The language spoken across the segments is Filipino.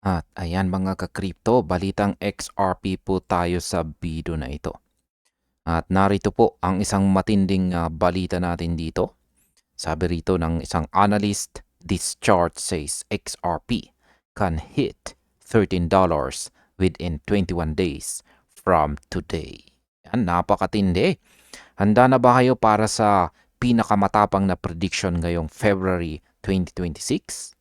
At ayan mga ka-crypto, balitang XRP po tayo sa video na ito. At narito po ang isang matinding balita natin dito. Sabi rito ng isang analyst, this chart says XRP can hit $13 within 21 days from today. Yan, napakatindi. Handa na ba kayo para sa pinakamatapang na prediction ngayong February 2026?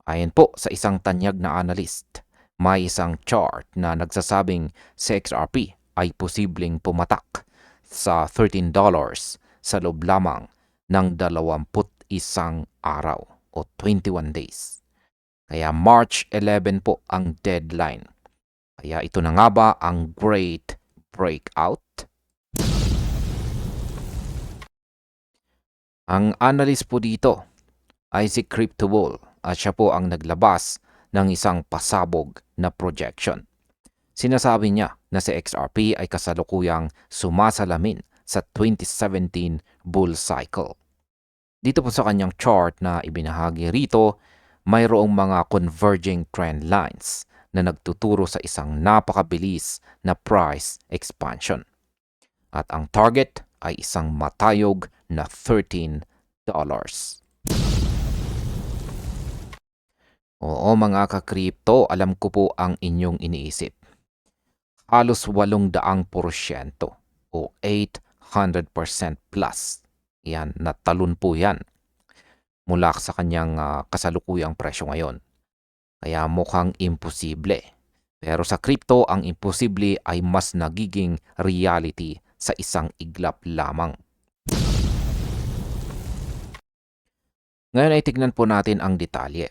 Ayon po sa isang tanyag na analyst, may isang chart na nagsasabing si XRP ay posibleng pumatak sa $13 sa loob lamang ng 21 araw o 21 days. Kaya March 11 po ang deadline. Kaya ito na nga ba ang great breakout? Ang analyst po dito ay si CryptoBull at siya po ang naglabas ng isang pasabog na projection. Sinasabi niya na si XRP ay kasalukuyang sumasalamin sa 2017 bull cycle. Dito po sa kanyang chart na ibinahagi rito, mayroong mga converging trend lines na nagtuturo sa isang napakabilis na price expansion. At ang target ay isang matayog na $13. Oo mga ka-crypto, alam ko po ang inyong iniisip. Halos 800% o 800% plus. Yan, natalon po yan mula sa kanyang kasalukuyang presyo ngayon. Kaya mukhang imposible. Pero sa crypto, ang imposible ay mas nagiging reality sa isang iglap lamang. Ngayon ay tignan po natin ang detalye.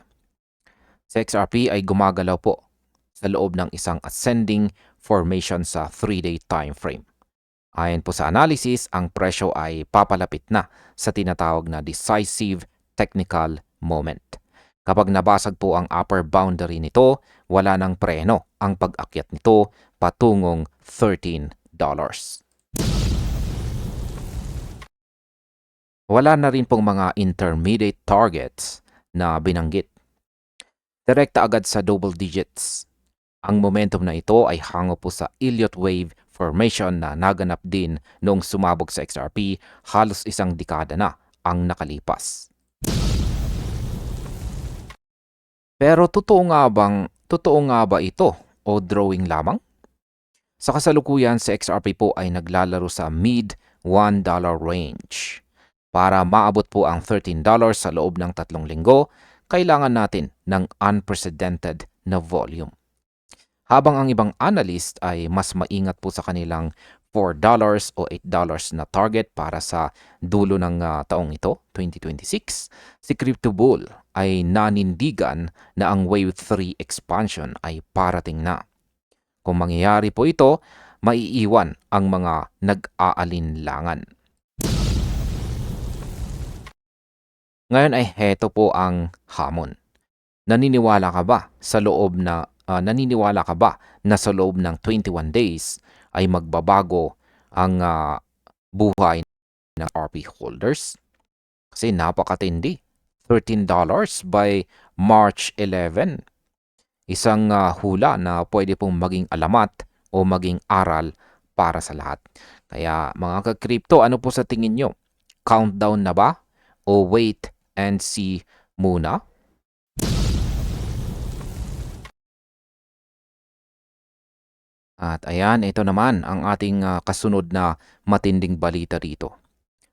Si XRP ay gumagalaw po sa loob ng isang ascending formation sa 3-day time frame. Ayon po sa analysis, ang presyo ay papalapit na sa tinatawag na decisive technical moment. Kapag nabasag po ang upper boundary nito, wala nang preno ang pag-akyat nito patungong $13. Wala na rin pong mga intermediate targets na binanggit. Direkta agad sa double digits. Ang momentum na ito ay hango po sa Elliott Wave Formation na naganap din noong sumabog sa XRP halos isang dekada na ang nakalipas. Pero totoo nga ba ito o drawing lamang? Sa kasalukuyan, si XRP po ay naglalaro sa mid $1 range. Para maabot po ang $13 sa loob ng 3 linggo, kailangan natin ng unprecedented na volume. Habang ang ibang analyst ay mas maingat po sa kanilang $4 o $8 na target para sa dulo ng taong ito, 2026, si CryptoBull ay nanindigan na ang Wave 3 expansion ay parating na. Kung mangyayari po ito, maiiwan ang mga nag-aalinlangan. Ngayon ay heto po ang hamon. Naniniwala ka ba na sa loob ng 21 days ay magbabago ang buhay ng RP holders? Kasi napakatindi. $13 by March 11. Isang hula na pwede pong maging alamat o maging aral para sa lahat. Kaya mga ka-crypto, ano po sa tingin nyo? Countdown na ba? O wait and see muna? At ayan, ito naman ang ating kasunod na matinding balita rito.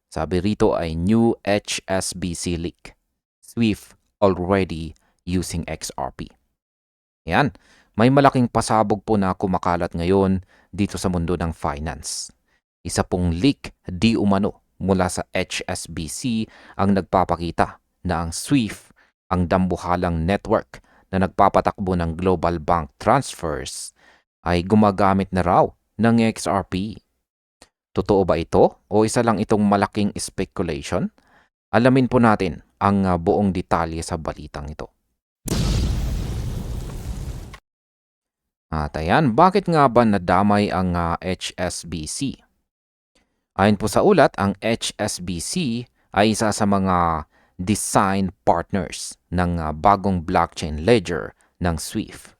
Sabi rito ay new HSBC leak. SWIFT already using XRP. Yan, may malaking pasabog po na kumakalat ngayon dito sa mundo ng finance. Isa pong leak di umano mula sa HSBC ang nagpapakita na ang SWIFT, ang dambuhalang network na nagpapatakbo ng global bank transfers, ay gumagamit na raw ng XRP. Totoo ba ito o isa lang itong malaking speculation? Alamin po natin ang buong detalye sa balitang ito. At ayan, bakit nga ba nadamay ang HSBC? Ayon po sa ulat, ang HSBC ay isa sa mga design partners ng bagong blockchain ledger ng SWIFT.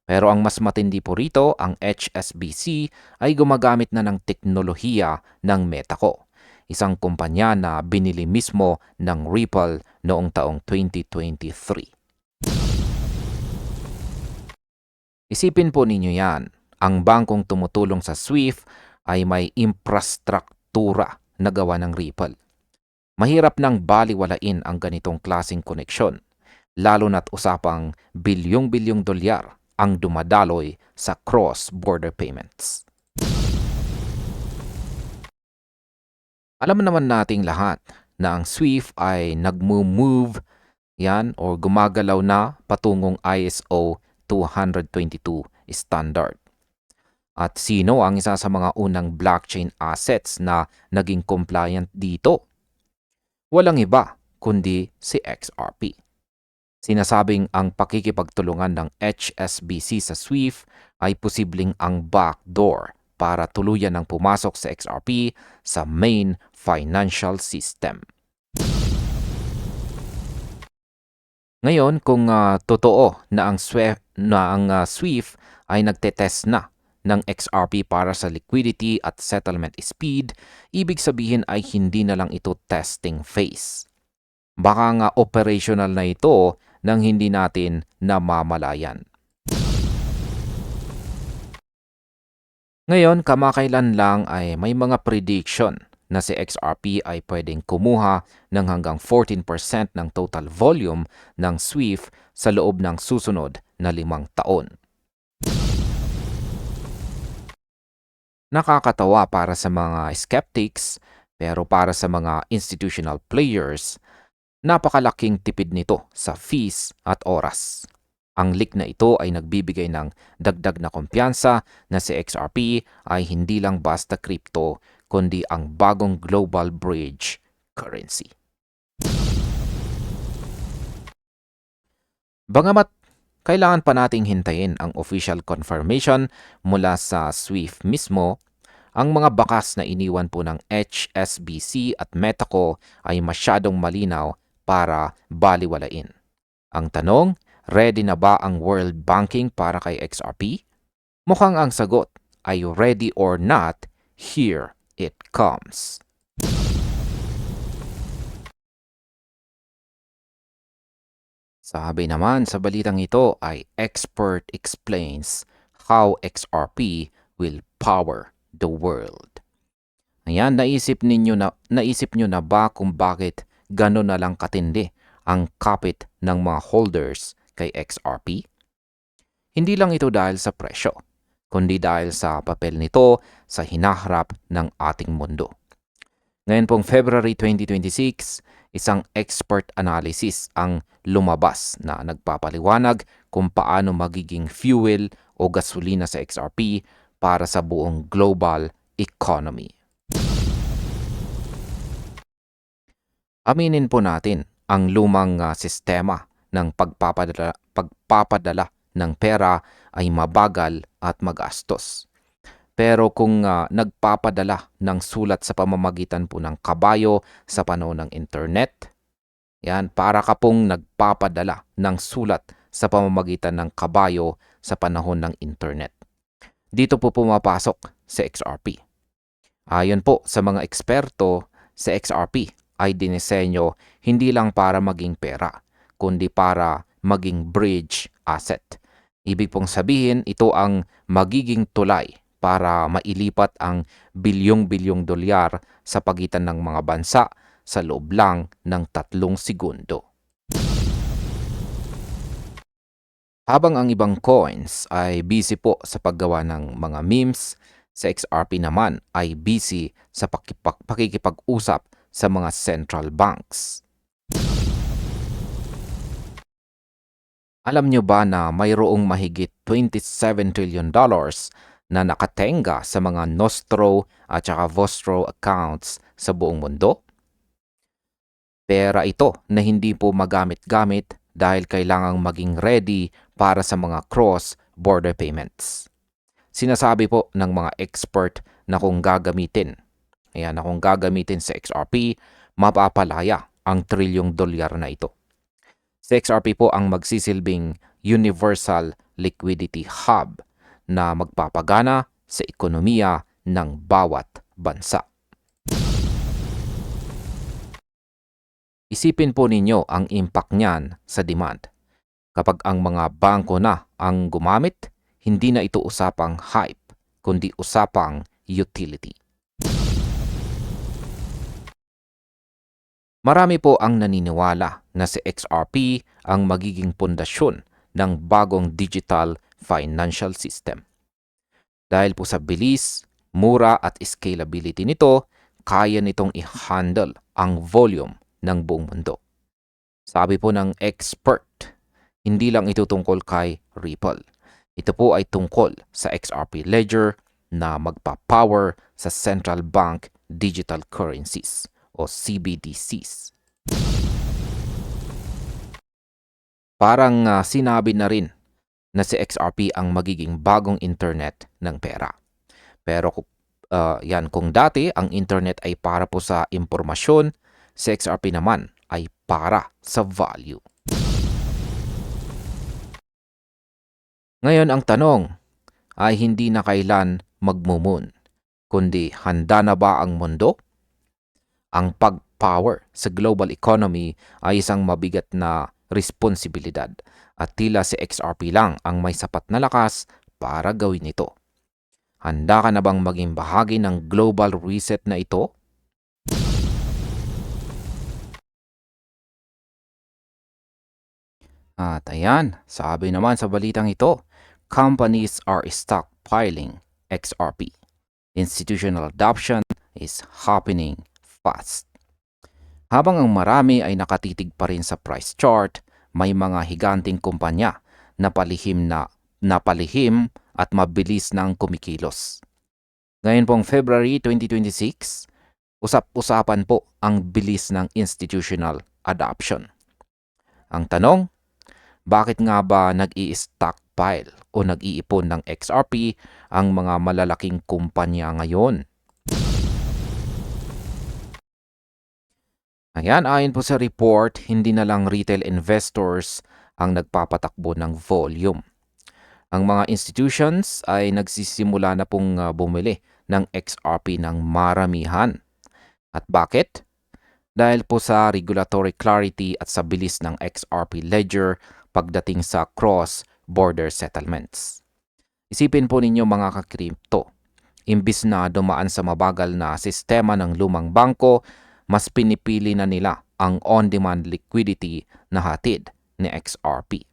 Pero ang mas matindi po rito, ang HSBC ay gumagamit na ng teknolohiya ng Metaco, isang kumpanya na binili mismo ng Ripple noong taong 2023. Isipin po ninyo yan, ang bangkong tumutulong sa SWIFT ay may infrastruktura na gawa ng Ripple. Mahirap nang baliwalain ang ganitong klaseng koneksyon, lalo na't usapang bilyong-bilyong dolyar ang dumadaloy sa cross-border payments. Alam naman nating lahat na ang SWIFT ay nagmo-move yan o gumagalaw na patungong ISO 222 standard. At sino ang isa sa mga unang blockchain assets na naging compliant dito? Walang iba kundi si XRP. Sinasabing ang pakikipagtulungan ng HSBC sa SWIFT ay posibleng ang backdoor para tuluyan ng pumasok sa XRP sa main financial system. Ngayon, kung totoo na ang SWIFT ay nagtetest na ng XRP para sa liquidity at settlement speed, ibig sabihin ay hindi na lang ito testing phase. Baka nga operational na ito nang hindi natin namamalayan. Ngayon, kamakailan lang ay may mga prediction na si XRP ay pwedeng kumuha ng hanggang 14% ng total volume ng SWIFT sa loob ng susunod na 5 taon. Nakakatawa para sa mga skeptics, pero para sa mga institutional players, napakalaking tipid nito sa fees at oras. Ang leak na ito ay nagbibigay ng dagdag na kumpiyansa na si XRP ay hindi lang basta crypto, kundi ang bagong global bridge currency. Bagamat kailangan pa nating hintayin ang official confirmation mula sa SWIFT mismo, ang mga bakas na iniwan po ng HSBC at Metaco ay masyadong malinaw para baliwalain. Ang tanong, ready na ba ang world banking para kay XRP? Mukhang ang sagot ay ready or not, here it comes. Sabi naman sa balitang ito ay expert explains how XRP will power the world. Ayan, naisip nyo na ba kung bakit gano'n na lang katindi ang kapit ng mga holders kay XRP? Hindi lang ito dahil sa presyo, kundi dahil sa papel nito sa hinaharap ng ating mundo. Ngayon pong February 2026, isang expert analysis ang lumabas na nagpapaliwanag kung paano magiging fuel o gasolina sa XRP para sa buong global economy. Aminin po natin, ang lumang sistema ng pagpapadala ng pera ay mabagal at magastos. Pero kung nagpapadala ng sulat sa pamamagitan po ng kabayo sa panahon ng internet, yan, para ka pong nagpapadala ng sulat sa pamamagitan ng kabayo sa panahon ng internet. Dito po pumapasok sa XRP. Ayon po sa mga eksperto, sa XRP ay dinisenyo hindi lang para maging pera, kundi para maging bridge asset. Ibig pong sabihin, ito ang magiging tulay para mailipat ang bilyong-bilyong dolyar sa pagitan ng mga bansa sa loob lang ng 3 segundo. Habang ang ibang coins ay busy po sa paggawa ng mga memes, sa XRP naman ay busy sa pakikipag-usap sa mga central banks. Alam nyo ba na mayroong mahigit $27 trillion na nakatenga sa mga Nostro at saka Vostro accounts sa buong mundo? Pera ito na hindi po magamit-gamit dahil kailangang maging ready para sa mga cross-border payments. Sinasabi po ng mga expert na kung gagamitin sa XRP, mapapalaya ang $1 trillion na ito. Sa XRP po ang magsisilbing universal liquidity hub na magpapagana sa ekonomiya ng bawat bansa. Isipin po ninyo ang impact niyan sa demand. Kapag ang mga bangko na ang gumamit, hindi na ito usapang hype, kundi usapang utility. Marami po ang naniniwala na si XRP ang magiging pundasyon ng bagong digital financial system. Dahil po sa bilis, mura at scalability nito, kaya nitong i-handle ang volume ng buong mundo. Sabi po ng expert, hindi lang ito tungkol kay Ripple. Ito po ay tungkol sa XRP Ledger na magpa-power sa central bank digital currencies o CBDCs. Parang sinabi na rin na si XRP ang magiging bagong internet ng pera. Pero kung dati ang internet ay para po sa impormasyon, si XRP naman ay para sa value. Ngayon ang tanong ay hindi na kailan magmumun, kundi handa na ba ang mundo? Ang pag-power sa global economy ay isang mabigat na responsibilidad at tila si XRP lang ang may sapat na lakas para gawin ito. Handa ka na bang maging bahagi ng global reset na ito? At ayan, sabi naman sa balitang ito, companies are stockpiling XRP. Institutional adoption is happening fast. Habang ang marami ay nakatitig pa rin sa price chart, may mga higanting kumpanya na palihim at mabilis nang kumikilos. Ngayon pong February 2026, usap-usapan po ang bilis ng institutional adoption. Ang tanong, bakit nga ba nag-i-stockpile o nag-iipon ng XRP ang mga malalaking kumpanya ngayon? Ayan, ayon po sa report, hindi na lang retail investors ang nagpapatakbo ng volume. Ang mga institutions ay nagsisimula na pong bumili ng XRP ng maramihan. At bakit? Dahil po sa regulatory clarity at sa bilis ng XRP Ledger pagdating sa cross-border settlements. Isipin po ninyo mga ka-crypto, imbis na dumaan sa mabagal na sistema ng lumang bangko, mas pinipili na nila ang on-demand liquidity na hatid ni XRP.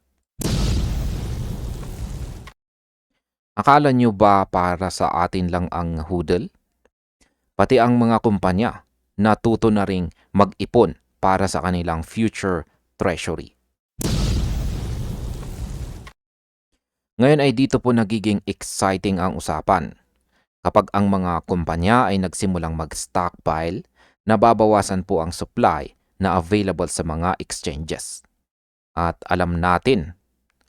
Akala nyo ba para sa atin lang ang HODL? Pati ang mga kumpanya natuto na ring mag-ipon para sa kanilang future treasury. Ngayon ay dito po nagiging exciting ang usapan. Kapag ang mga kumpanya ay nagsimulang mag-stockpile, nababawasan po ang supply na available sa mga exchanges. At alam natin,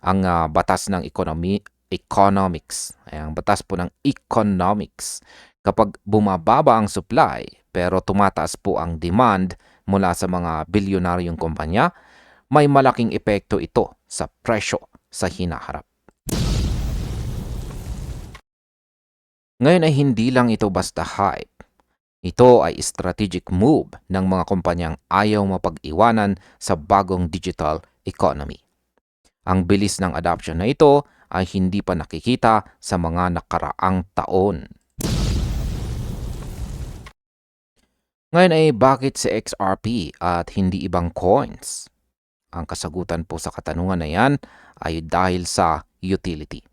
ang batas ng economics, ang batas po ng economics, kapag bumababa ang supply pero tumataas po ang demand mula sa mga bilyonaryong kumpanya, may malaking epekto ito sa presyo sa hinaharap. Ngayon ay hindi lang ito basta hype. Ito ay strategic move ng mga kumpanyang ayaw mapag-iwanan sa bagong digital economy. Ang bilis ng adoption na ito ay hindi pa nakikita sa mga nakaraang taon. Ngayon ay bakit si XRP at hindi ibang coins? Ang kasagutan po sa katanungan na yan ay dahil sa utility.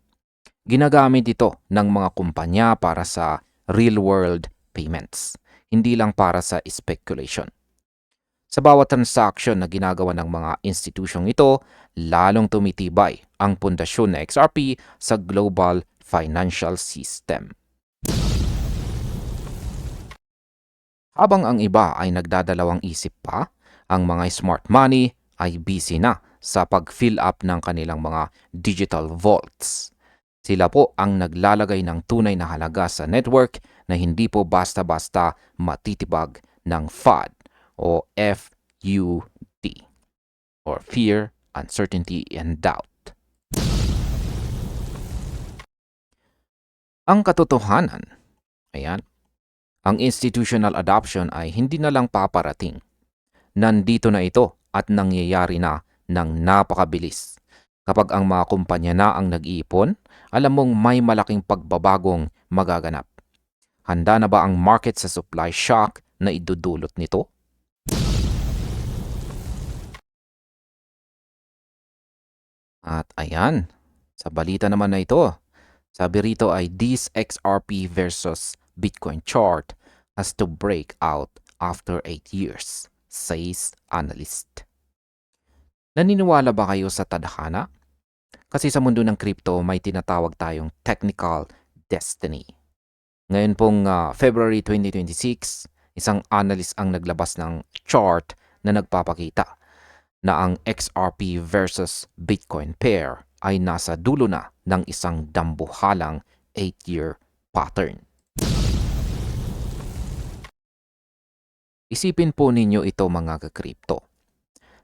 Ginagamit ito ng mga kumpanya para sa real-world payments, hindi lang para sa speculation. Sa bawat transaction na ginagawa ng mga institusyong ito, lalong tumitibay ang pundasyon na XRP sa global financial system. Habang ang iba ay nagdadalawang isip pa, ang mga smart money ay busy na sa pag-fill up ng kanilang mga digital vaults. Sila po ang naglalagay ng tunay na halaga sa network na hindi po basta-basta matitibag ng FUD o FUD or Fear, Uncertainty, and Doubt. Ang katotohanan, ayan, ang institutional adoption ay hindi na lang paparating. Nandito na ito at nangyayari na ng napakabilis. Kapag ang mga kumpanya na ang nag-iipon, alam mong may malaking pagbabagong magaganap. Handa na ba ang market sa supply shock na idudulot nito? At ayan, sa balita naman na ito, sabi rito ay this XRP versus Bitcoin chart has to break out after 8 years, says analyst. Naniniwala ba kayo sa tadhana? Kasi sa mundo ng crypto, may tinatawag tayong technical destiny. Ngayon pong February 2026, isang analyst ang naglabas ng chart na nagpapakita na ang XRP versus Bitcoin pair ay nasa dulo na ng isang dambuhalang 8-year pattern. Isipin po ninyo ito mga ka-crypto.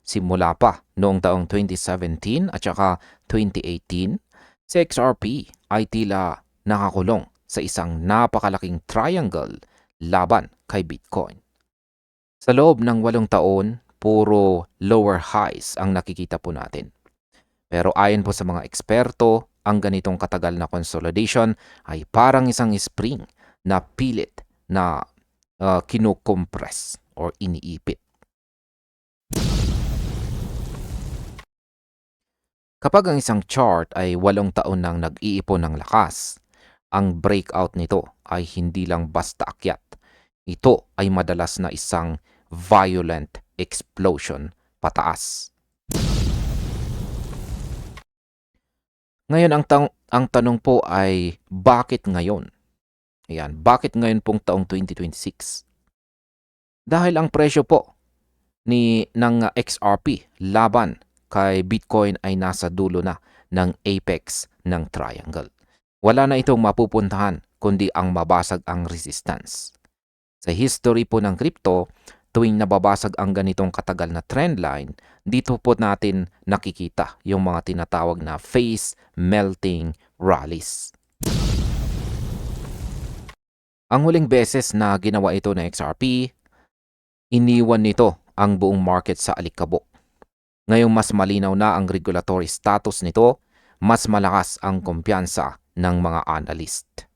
Simula pa noong taong 2017 at saka 2018, si XRP ay tila nakakulong sa isang napakalaking triangle laban kay Bitcoin. Sa loob ng 8 taon, puro lower highs ang nakikita po natin. Pero ayon po sa mga eksperto, ang ganitong katagal na consolidation ay parang isang spring na pilit na kinukompress or iniipit. Kapag ang isang chart ay 8 taon nang nag-iipon ng lakas, ang breakout nito ay hindi lang basta akyat. Ito ay madalas na isang violent explosion pataas. Ngayon ang tanong po ay bakit ngayon? Ayan, bakit ngayon pong taong 2026? Dahil ang presyo po ng XRP laban kay Bitcoin ay nasa dulo na ng apex ng triangle. Wala na itong mapupuntahan kundi ang mabasag ang resistance. Sa history po ng crypto, tuwing nababasag ang ganitong katagal na trendline, dito po natin nakikita yung mga tinatawag na face melting rallies. Ang huling beses na ginawa ito ng XRP, iniwan nito ang buong market sa alikabok. Ngayong mas malinaw na ang regulatory status nito, mas malakas ang kumpiyansa ng mga analyst.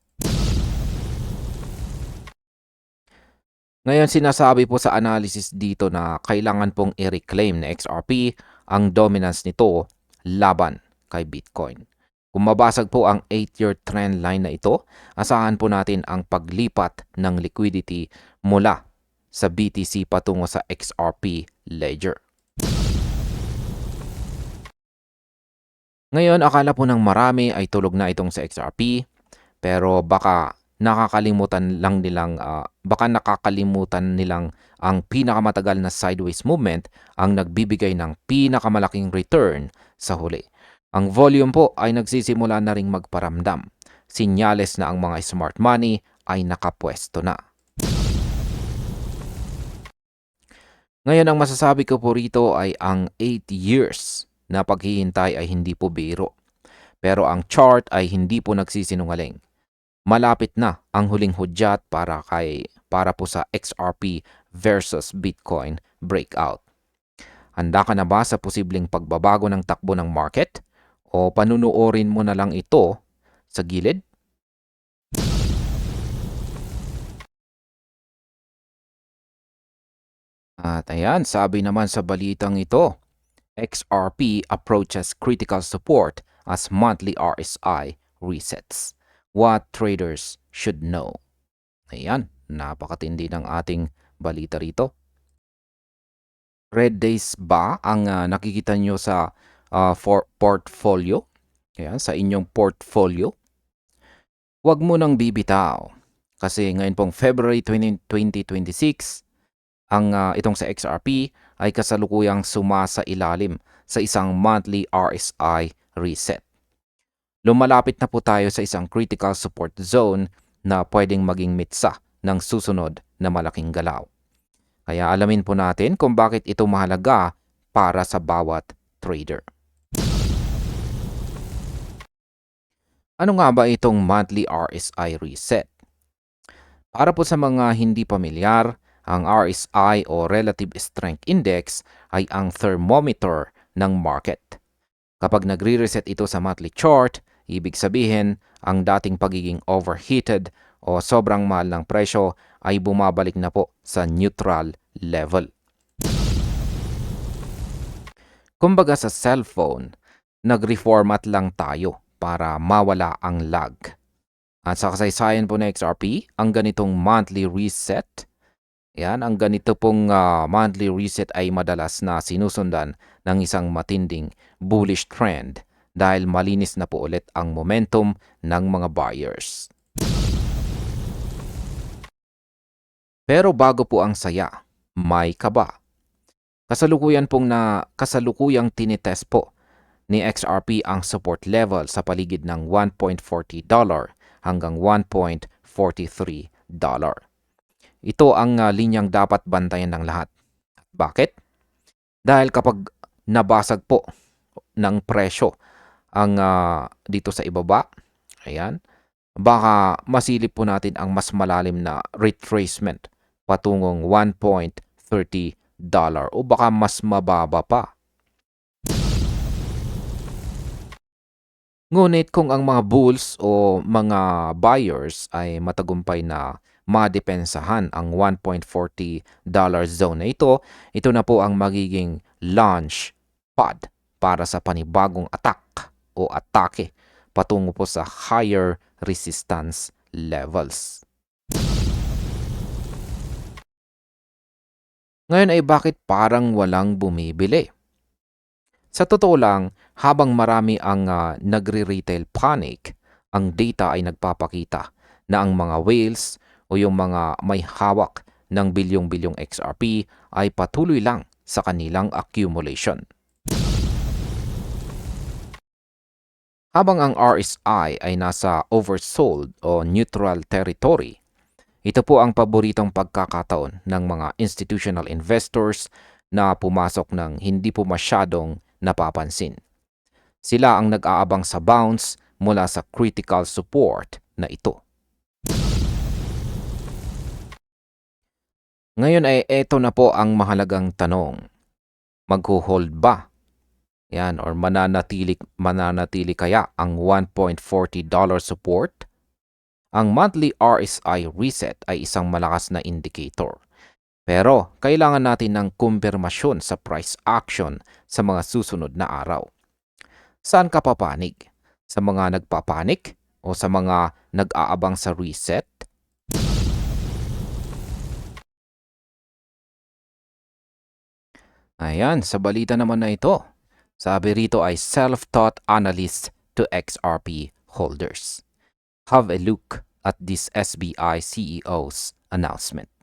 Ngayon sinasabi po sa analysis dito na kailangan pong i-reclaim na XRP ang dominance nito laban kay Bitcoin. Kung mabasag po ang 8-year trend line na ito, asahan po natin ang paglipat ng liquidity mula sa BTC patungo sa XRP ledger. Ngayon, akala po ng marami ay tulog na itong sa XRP, pero baka nakakalimutan nilang ang pinakamatagal na sideways movement ang nagbibigay ng pinakamalaking return sa huli. Ang volume po ay nagsisimula na ring magparamdam. Sinyales na ang mga smart money ay nakapwesto na. Ngayon, ang masasabi ko po rito ay ang 8 years na paghihintay ay hindi po biro. Pero ang chart ay hindi po nagsisinungaling. Malapit na ang huling hudyat para po sa XRP versus Bitcoin breakout. Handa ka na ba sa posibleng pagbabago ng takbo ng market? O panunuorin mo na lang ito sa gilid? At ayan, sabi naman sa balitang ito, XRP approaches critical support as monthly RSI resets. What traders should know. Ayan, napakatindi ng ating balita rito. Red days ba ang nakikita nyo sa portfolio? Ayan, sa inyong portfolio? Huwag mo nang bibitaw. Kasi ngayon pong February 2026, itong sa XRP ay kasalukuyang sumasa ilalim sa isang monthly RSI reset. Lumalapit na po tayo sa isang critical support zone na pwedeng maging mitsa ng susunod na malaking galaw. Kaya alamin po natin kung bakit ito mahalaga para sa bawat trader. Ano nga ba itong monthly RSI reset? Para po sa mga hindi pamilyar, ang RSI o Relative Strength Index ay ang thermometer ng market. Kapag nagre-reset ito sa monthly chart, ibig sabihin ang dating pagiging overheated o sobrang mahal ng presyo ay bumabalik na po sa neutral level. Kumbaga sa cellphone, nag-reformat lang tayo para mawala ang lag. At sa kasaysayan po ng XRP, ang ganitong monthly reset, ang ganito pong monthly reset ay madalas na sinusundan ng isang matinding bullish trend dahil malinis na po ulit ang momentum ng mga buyers. Pero bago po ang saya, may kaba. Kasalukuyang tinitest po ni XRP ang support level sa paligid ng $1.40 hanggang $1.43. Ito ang linyang dapat bantayan ng lahat. Bakit? Dahil kapag nabasag po ng presyo ang dito sa ibaba, baka masilip po natin ang mas malalim na retracement patungong $1.30 o baka mas mababa pa. Ngunit kung ang mga bulls o mga buyers ay matagumpay na madepensahan ang $1.40 zone na ito na po ang magiging launch pad para sa panibagong attack o atake patungo po sa higher resistance levels. Ngayon ay bakit parang walang bumibili? Sa totoo lang, habang marami ang nagre-retail panic, ang data ay nagpapakita na ang mga whales o yung mga may hawak ng bilyong-bilyong XRP ay patuloy lang sa kanilang accumulation. Habang ang RSI ay nasa oversold o neutral territory, ito po ang paboritong pagkakataon ng mga institutional investors na pumasok ng hindi po masyadong napapansin. Sila ang nag-aabang sa bounce mula sa critical support na ito. Ngayon ay eto na po ang mahalagang tanong. Mag-hold ba? Or mananatili kaya ang $1.40 support? Ang monthly RSI reset ay isang malakas na indicator. Pero kailangan natin ng kumpirmasyon sa price action sa mga susunod na araw. Saan ka papanig? Sa mga nagpapanik o sa mga nag-aabang sa reset? Ayan, sa balita naman na ito, sabi rito ay self-taught analyst to XRP holders. Have a look at this SBI CEO's announcement.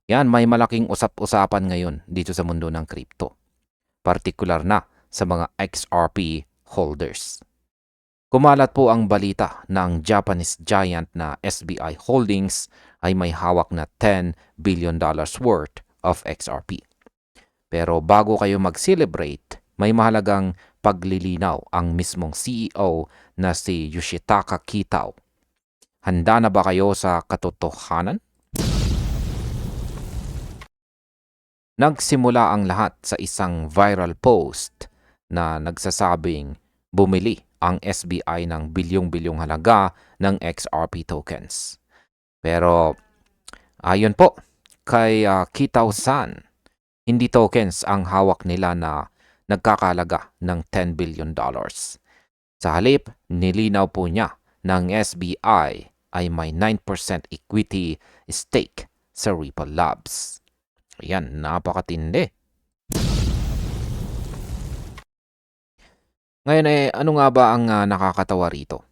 May malaking usap-usapan ngayon dito sa mundo ng crypto. Partikular na sa mga XRP holders. Kumalat po ang balita na ang Japanese giant na SBI Holdings ay may hawak na $10 billion worth of XRP. Pero bago kayo mag-celebrate, may mahalagang paglilinaw ang mismong CEO na si Yoshitaka Kitao. Handa na ba kayo sa katotohanan? Nagsimula ang lahat sa isang viral post na nagsasabing bumili ang SBI ng bilyong-bilyong halaga ng XRP tokens. Pero ayon po kay Kitao-san, hindi tokens ang hawak nila na nagkakalaga ng $10 billion. Sa halip, nilinaw po niya na ang SBI ay may 9% equity stake sa Ripple Labs. Ayan, napakatindi. Ngayon ano nga ba ang nakakatawa rito?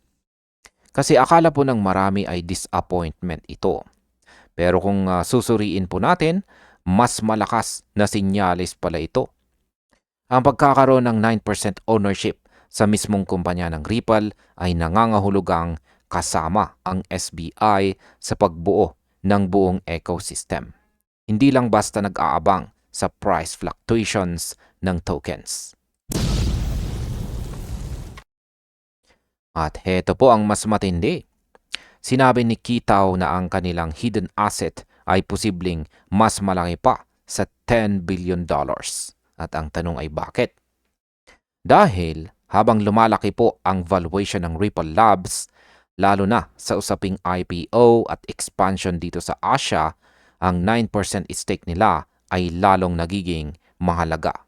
Kasi akala po ng marami ay disappointment ito. Pero kung susuriin po natin, mas malakas na sinyalis pala ito. Ang pagkakaroon ng 9% ownership sa mismong kumpanya ng Ripple ay nangangahulugang kasama ang SBI sa pagbuo ng buong ecosystem. Hindi lang basta nag-aabang sa price fluctuations ng tokens. At heto po ang mas matindi. Sinabi ni Kitaw na ang kanilang hidden asset ay posibleng mas malaki pa sa $10 billion. At ang tanong ay bakit? Dahil habang lumalaki po ang valuation ng Ripple Labs, lalo na sa usaping IPO at expansion dito sa Asia, ang 9% stake nila ay lalong nagiging mahalaga.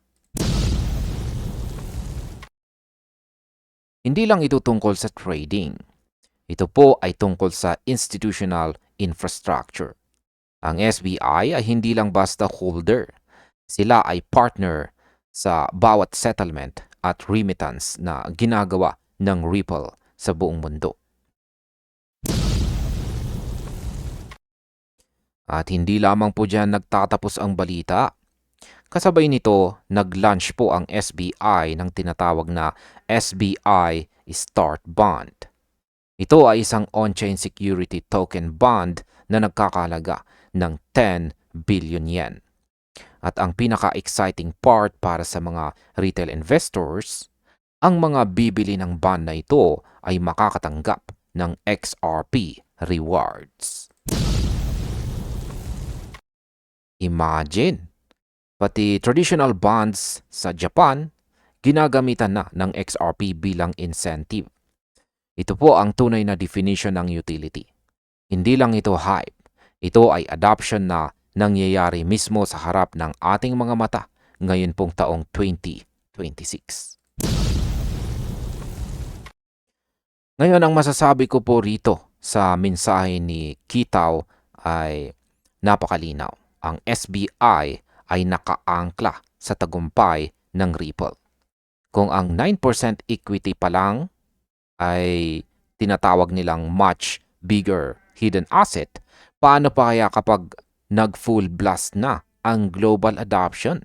Hindi lang ito tungkol sa trading. Ito po ay tungkol sa institutional infrastructure. Ang SBI ay hindi lang basta holder. Sila ay partner sa bawat settlement at remittance na ginagawa ng Ripple sa buong mundo. At hindi lamang po dyan nagtatapos ang balita. Kasabay nito, nag-launch po ang SBI ng tinatawag na SBI Start Bond. Ito ay isang on-chain security token bond na nagkakalaga ng 10 billion yen. At ang pinaka-exciting part para sa mga retail investors, ang mga bibili ng bond na ito ay makakatanggap ng XRP rewards. Imagine! Pati traditional bonds sa Japan, ginagamitan na ng XRP bilang incentive. Ito po ang tunay na definition ng utility. Hindi lang ito hype, ito ay adoption na nangyayari mismo sa harap ng ating mga mata ngayon pong taong 2026. Ngayon ang masasabi ko po rito sa mensahe ni Kitaw ay napakalinaw. Ang SBI ay nakaangkla sa tagumpay ng Ripple. Kung ang 9% equity pa lang ay tinatawag nilang much bigger hidden asset, paano pa kaya kapag nag-full blast na ang global adoption?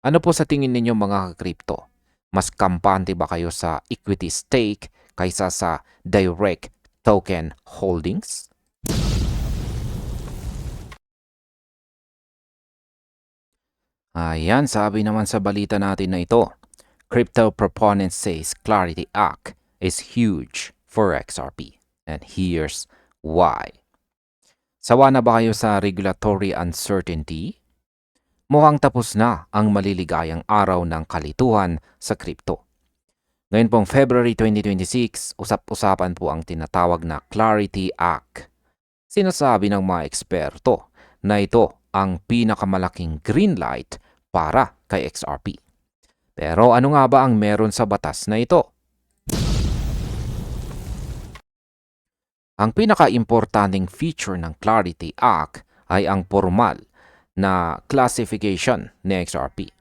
Ano po sa tingin ninyo mga ka-crypto? Mas kampante ba kayo sa equity stake kaysa sa direct token holdings? Ayan, sabi naman sa balita natin na ito, crypto proponents says Clarity Act is huge for XRP. And here's why. Sawa na ba kayo sa regulatory uncertainty? Mukhang tapos na ang maliligayang araw ng kalituhan sa crypto. Ngayon pong February 2026, usap-usapan po ang tinatawag na Clarity Act. Sinasabi ng mga eksperto na ito ang pinakamalaking green light para kay XRP. Pero ano nga ba ang meron sa batas na ito? Ang pinaka-importanting feature ng Clarity Act ay ang formal na classification ni XRP.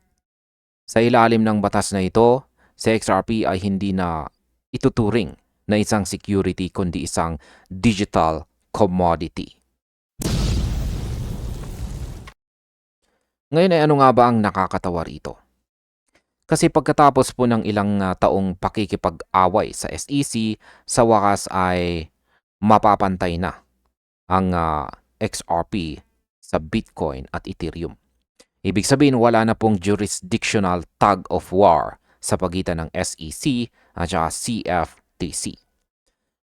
Sa ilalim ng batas na ito, si XRP ay hindi na ituturing na isang security kundi isang digital commodity. Ngayon ay ano nga ba ang nakakatawa rito? Kasi pagkatapos po ng ilang taong pakikipag-away sa SEC, sa wakas ay mapapantay na ang XRP sa Bitcoin at Ethereum. Ibig sabihin wala na pong jurisdictional tug of war sa pagitan ng SEC at CFTC.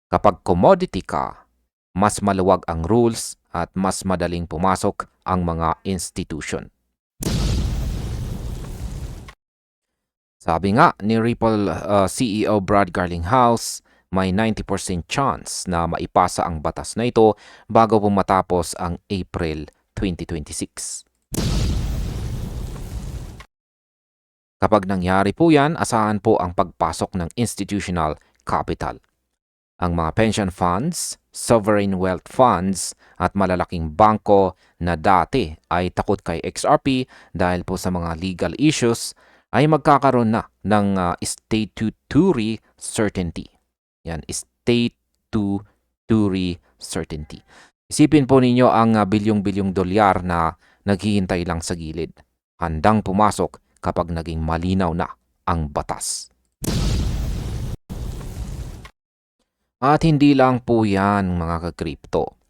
Kapag commodity ka, mas maluwag ang rules at mas madaling pumasok ang mga institution. Sabi nga ni Ripple CEO Brad Garlinghouse, may 90% chance na maipasa ang batas na ito bago pumatapos ang April 2026. Kapag nangyari po yan, asahan po ang pagpasok ng institutional capital. Ang mga pension funds, sovereign wealth funds at malalaking bangko na dati ay takot kay XRP dahil po sa mga legal issues ay magkakaroon na ng statutory certainty. Yan, statutory certainty. Isipin po ninyo ang bilyong-bilyong dolyar na naghihintay lang sa gilid. Handang pumasok kapag naging malinaw na ang batas. At hindi lang po yan mga ka-crypto.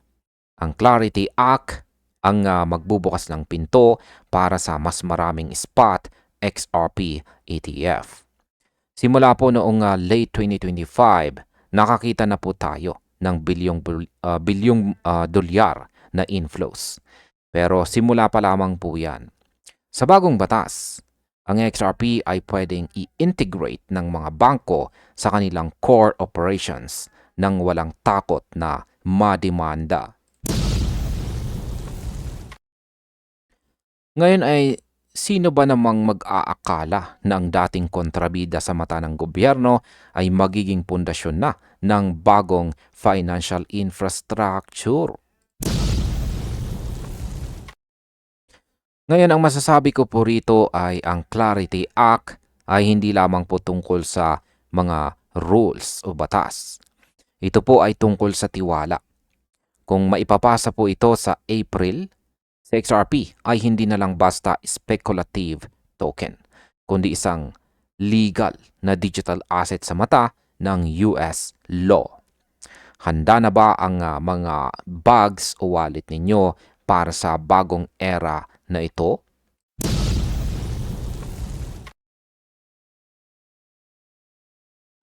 Ang Clarity Act ang magbubukas ng pinto para sa mas maraming spot XRP ETF. Simula po noong late 2025, nakakita na po tayo ng bilyong dolyar na inflows. Pero simula pa lamang po yan. Sa bagong batas, ang XRP ay pwedeng i-integrate ng mga bangko sa kanilang core operations nang walang takot na mademanda. Ngayon ay sino ba namang mag-aakala na ang dating kontrabida sa mata ng gobyerno ay magiging pundasyon na ng bagong financial infrastructure? Ngayon, ang masasabi ko po rito ay ang Clarity Act ay hindi lamang po tungkol sa mga rules o batas. Ito po ay tungkol sa tiwala. Kung maipapasa po ito sa April, sa XRP ay hindi na lang basta speculative token, kundi isang legal na digital asset sa mata ng US law. Handa na ba ang mga bags o wallet ninyo para sa bagong era na ito?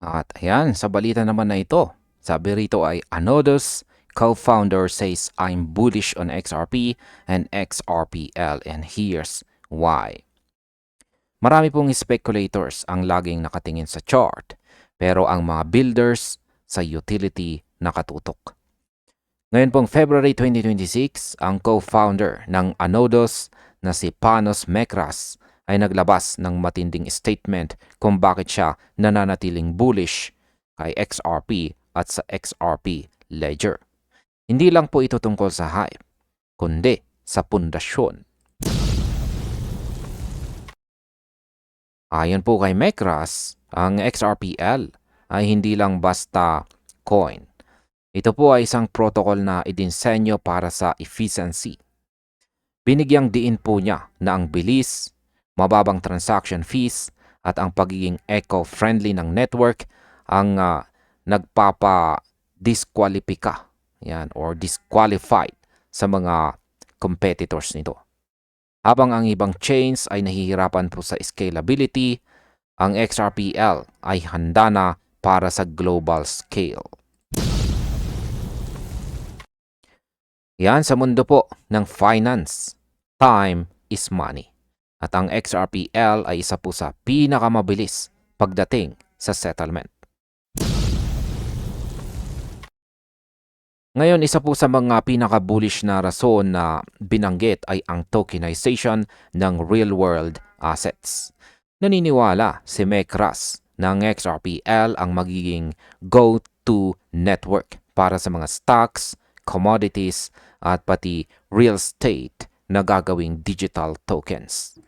At ayan, sa balita naman na ito, sabi rito ay Anodos co-founder says I'm bullish on XRP and XRPL and here's why. Marami pong speculators ang laging nakatingin sa chart, pero ang mga builders sa utility nakatutok. Ngayon pong February 2026, ang co-founder ng Anodos na si Panos Mekras ay naglabas ng matinding statement kung bakit siya nananatiling bullish kay XRP at sa XRP Ledger. Hindi lang po ito tungkol sa hype, kundi sa pundasyon. Ayon po kay Mekras, ang XRPL ay hindi lang basta coin. Ito po ay isang protocol na idinsenyo para sa efficiency. Binigyang diin po niya na ang bilis, mababang transaction fees at ang pagiging eco-friendly ng network ang nagpapa-disqualifika or disqualified sa mga competitors nito. Habang ang ibang chains ay nahihirapan po sa scalability, ang XRPL ay handa na para sa global scale. Yan sa mundo po ng finance. Time is money. At ang XRPL ay isa po sa pinakamabilis pagdating sa settlement. Ngayon, isa po sa mga pinaka-bullish na rason na binanggit ay ang tokenization ng real-world assets. Naniniwala si Mekras na ang XRPL ang magiging go-to network para sa mga stocks, commodities at pati real estate na gagawing digital tokens.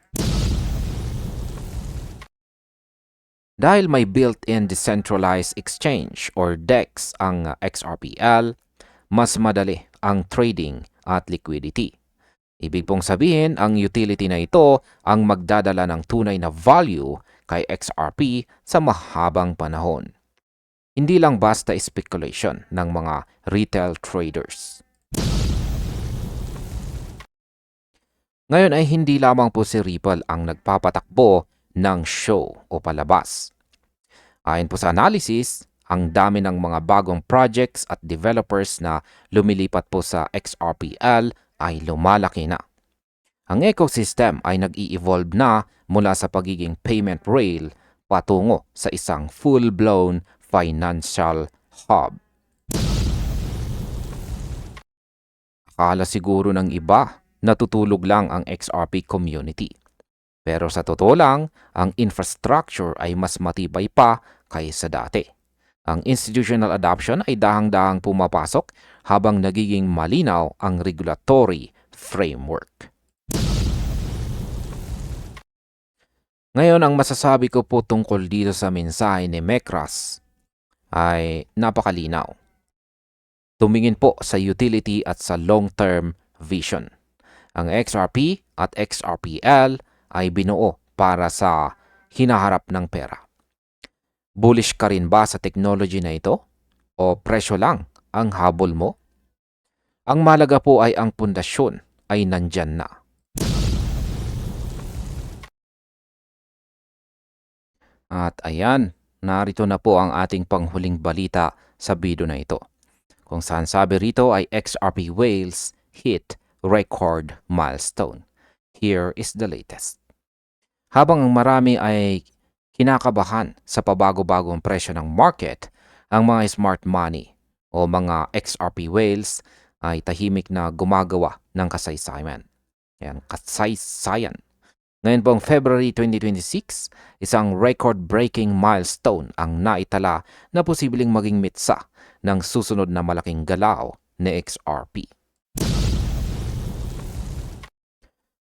Dahil may built-in decentralized exchange or DEX ang XRPL, mas madali ang trading at liquidity. Ibig pong sabihin, ang utility na ito ang magdadala ng tunay na value kay XRP sa mahabang panahon. Hindi lang basta speculation ng mga retail traders. Ngayon ay hindi lamang po si Ripple ang nagpapatakbo ng show o palabas. Ayon po sa analysis, ang dami ng mga bagong projects at developers na lumilipat po sa XRPL ay lumalaki na. Ang ecosystem ay nag-i-evolve na mula sa pagiging payment rail patungo sa isang full-blown financial hub. Akala siguro ng iba, natutulog lang ang XRP community. Pero sa totoo lang, ang infrastructure ay mas matibay pa kaysa dati. Ang institutional adoption ay dahang-dahang pumapasok habang nagiging malinaw ang regulatory framework. Ngayon, ang masasabi ko po tungkol dito sa mensahe ni Mekras ay napakalinaw. Tumingin po sa utility at sa long-term vision. Ang XRP at XRPL ay binuo para sa hinaharap ng pera. Bullish ka rin ba sa technology na ito? O presyo lang ang habol mo? Ang mahalaga po ay ang pundasyon ay nandyan na. At ayan, narito na po ang ating panghuling balita sa video na ito. Kung saan sabi rito ay XRP Whales hit record milestone. Here is the latest. Habang ang marami ay kinakabahan sa pabago-bagong presyo ng market, ang mga smart money o mga XRP Whales ay tahimik na gumagawa ng kasaysayan. Yan, kasaysayan. Ngayon pong February 2026, isang record-breaking milestone ang naitala na posibleng maging mitsa ng susunod na malaking galaw ni XRP.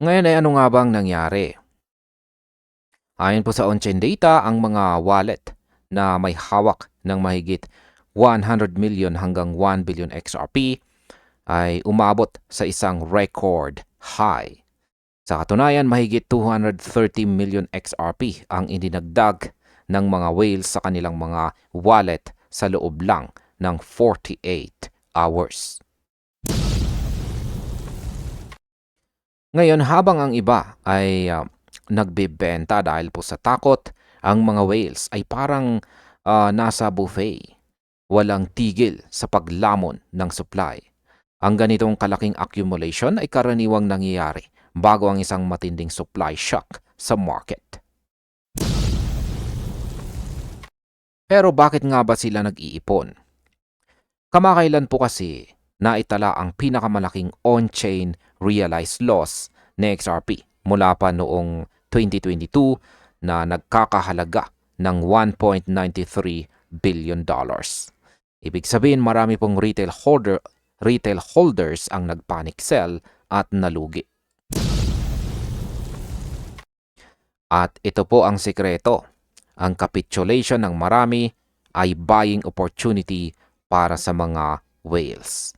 Ngayon ay ano nga bang nangyari? Ayon po sa on-chain data, ang mga wallet na may hawak ng mahigit 100 million hanggang 1 billion XRP ay umabot sa isang record high. Sa katunayan, mahigit 230 million XRP ang idinagdag ng mga whales sa kanilang mga wallet sa loob lang ng 48 hours. Ngayon, habang ang iba ay nagbebenta dahil po sa takot, ang mga whales ay parang nasa buffet. Walang tigil sa paglamon ng supply. Ang ganitong kalaking accumulation ay karaniwang nangyayari bago ang isang matinding supply shock sa market. Pero bakit nga ba sila nag-iipon? Kamakailan po kasi naitala ang pinakamalaking on-chain realized loss ni XRP mula pa noong 2022 na nagkakahalaga ng $1.93 billion. Ibig sabihin marami pong retail holders ang nagpanic sell at nalugi. At ito po ang sikreto. Ang capitulation ng marami ay buying opportunity para sa mga whales.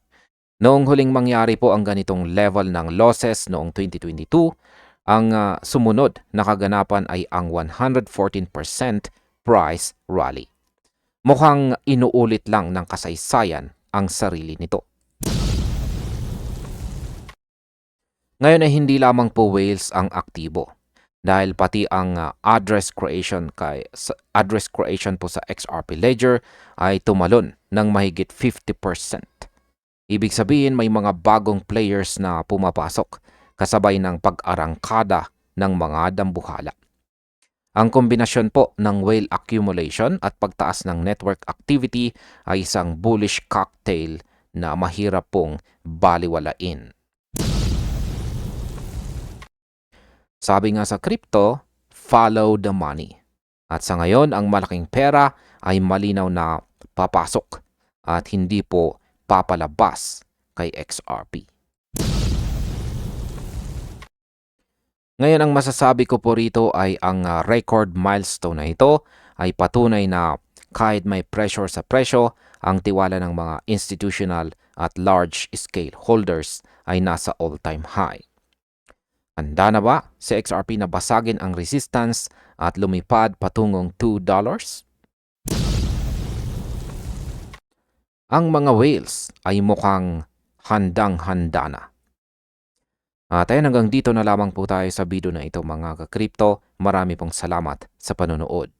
Noong huling mangyari po ang ganitong level ng losses noong 2022, ang sumunod na kaganapan ay ang 114% price rally. Mukhang inuulit lang ng kasaysayan ang sarili nito. Ngayon ay hindi lamang po whales ang aktibo. Dahil pati ang address creation po sa XRP Ledger ay tumalon ng mahigit 50%. Ibig sabihin may mga bagong players na pumapasok kasabay ng pag-arangkada ng mga dambuhala. Ang kombinasyon po ng whale accumulation at pagtaas ng network activity ay isang bullish cocktail na mahirap pong baliwalain. Sabi nga sa crypto, follow the money. At sa ngayon, ang malaking pera ay malinaw na papasok at hindi po papalabas kay XRP. Ngayon, ang masasabi ko po rito ay ang record milestone na ito ay patunay na kahit may pressure sa presyo, ang tiwala ng mga institutional at large-scale holders ay nasa all-time high. Handa na ba si XRP na basagin ang resistance at lumipad patungong $2? Ang mga whales ay mukhang handang-handa na. At ayun, hanggang dito na lamang po tayo sa video na ito mga ka-crypto. Marami pong salamat sa panonood.